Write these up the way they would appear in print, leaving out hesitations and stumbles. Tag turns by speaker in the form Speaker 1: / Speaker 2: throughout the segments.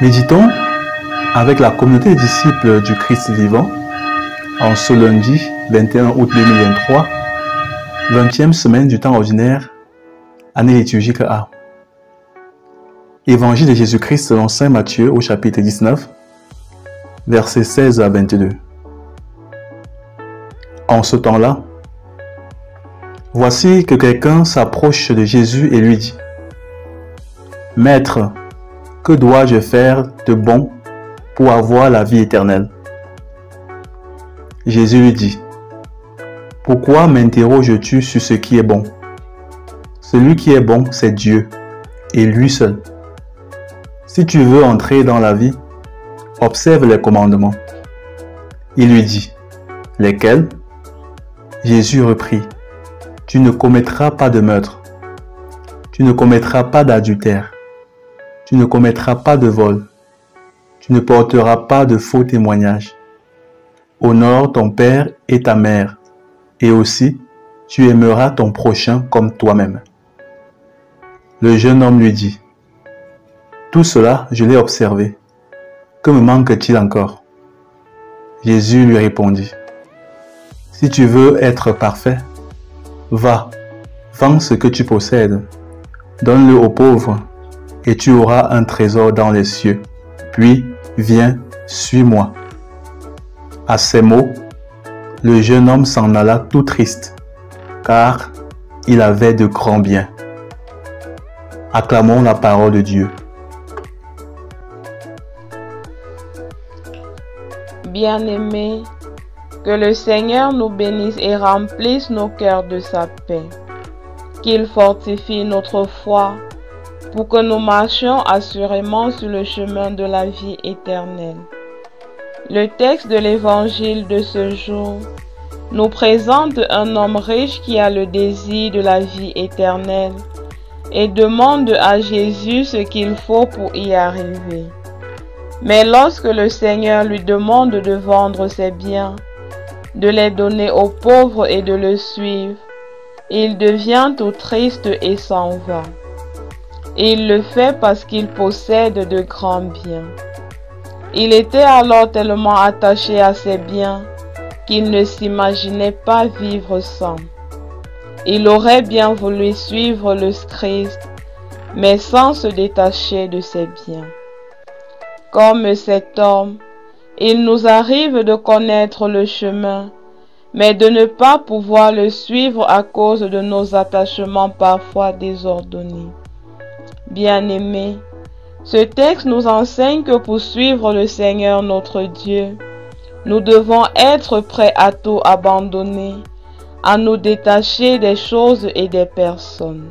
Speaker 1: Méditons avec la communauté des disciples du Christ vivant en ce lundi 21 août 2023, 20e semaine du temps ordinaire, année liturgique A. Évangile de Jésus-Christ selon saint Matthieu au chapitre 19, versets 16 à 22. En ce temps-là, voici que quelqu'un s'approche de Jésus et lui dit : « Maître, que dois-je faire de bon pour avoir la vie éternelle ?» Jésus lui dit : « Pourquoi m'interroges-tu sur ce qui est bon ? Celui qui est bon, c'est Dieu, et lui seul. Si tu veux entrer dans la vie, observe les commandements. » Il lui dit : « Lesquels ? » Jésus reprit : « Tu ne commettras pas de meurtre. Tu ne commettras pas d'adultère. Tu ne commettras pas de vol. Tu ne porteras pas de faux témoignages. Honore ton père et ta mère, et aussi tu aimeras ton prochain comme toi-même. » Le jeune homme lui dit : « Tout cela, je l'ai observé. Que me manque-t-il encore ? » Jésus lui répondit : « Si tu veux être parfait, va, vends ce que tu possèdes, donne-le aux pauvres, et tu auras un trésor dans les cieux. Puis, viens, suis-moi. » À ces mots, le jeune homme s'en alla tout triste, car il avait de grands biens. Acclamons la parole de Dieu.
Speaker 2: Bien-aimés, que le Seigneur nous bénisse et remplisse nos cœurs de sa paix, qu'il fortifie notre foi pour que nous marchions assurément sur le chemin de la vie éternelle. Le texte de l'évangile de ce jour nous présente un homme riche qui a le désir de la vie éternelle et demande à Jésus ce qu'il faut pour y arriver. Mais lorsque le Seigneur lui demande de vendre ses biens, de les donner aux pauvres et de le suivre, il devient tout triste et s'en va. Il le fait parce qu'il possède de grands biens. Il était alors tellement attaché à ses biens qu'il ne s'imaginait pas vivre sans. Il aurait bien voulu suivre le Christ, mais sans se détacher de ses biens. Comme cet homme, il nous arrive de connaître le chemin, mais de ne pas pouvoir le suivre à cause de nos attachements parfois désordonnés. Bien-aimés, ce texte nous enseigne que pour suivre le Seigneur notre Dieu, nous devons être prêts à tout abandonner, à nous détacher des choses et des personnes.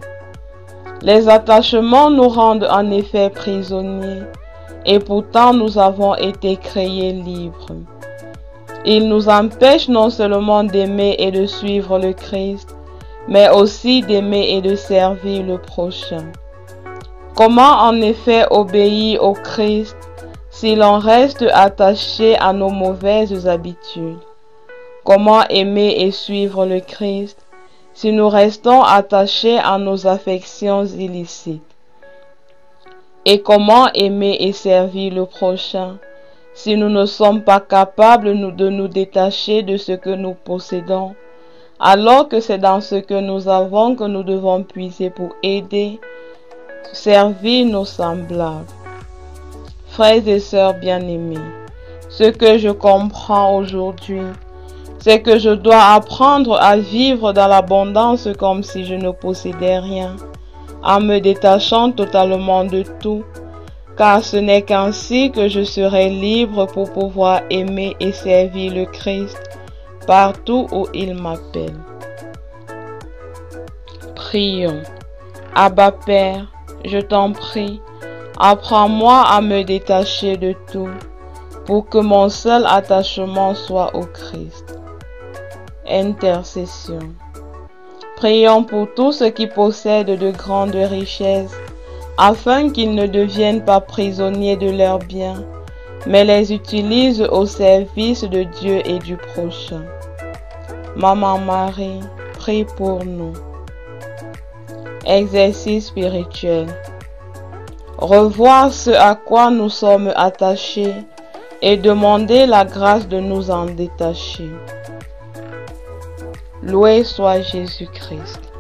Speaker 2: Les attachements nous rendent en effet prisonniers, et pourtant nous avons été créés libres. Ils nous empêchent non seulement d'aimer et de suivre le Christ, mais aussi d'aimer et de servir le prochain. Comment en effet obéir au Christ si l'on reste attaché à nos mauvaises habitudes? Comment aimer et suivre le Christ si nous restons attachés à nos affections illicites? Et comment aimer et servir le prochain si nous ne sommes pas capables de nous détacher de ce que nous possédons, alors que c'est dans ce que nous avons que nous devons puiser pour aider, servir nos semblables? Frères et sœurs bien-aimés, ce que je comprends aujourd'hui, c'est que je dois apprendre à vivre dans l'abondance comme si je ne possédais rien, en me détachant totalement de tout, car ce n'est qu'ainsi que je serai libre pour pouvoir aimer et servir le Christ partout où il m'appelle. Prions. Abba Père, je t'en prie, apprends-moi à me détacher de tout, pour que mon seul attachement soit au Christ. Intercession. Prions pour tous ceux qui possèdent de grandes richesses, afin qu'ils ne deviennent pas prisonniers de leurs biens, mais les utilisent au service de Dieu et du prochain. Maman Marie, prie pour nous. Exercice spirituel. revoir ce à quoi nous sommes attachés et demander la grâce de nous en détacher. Loué soit Jésus-Christ.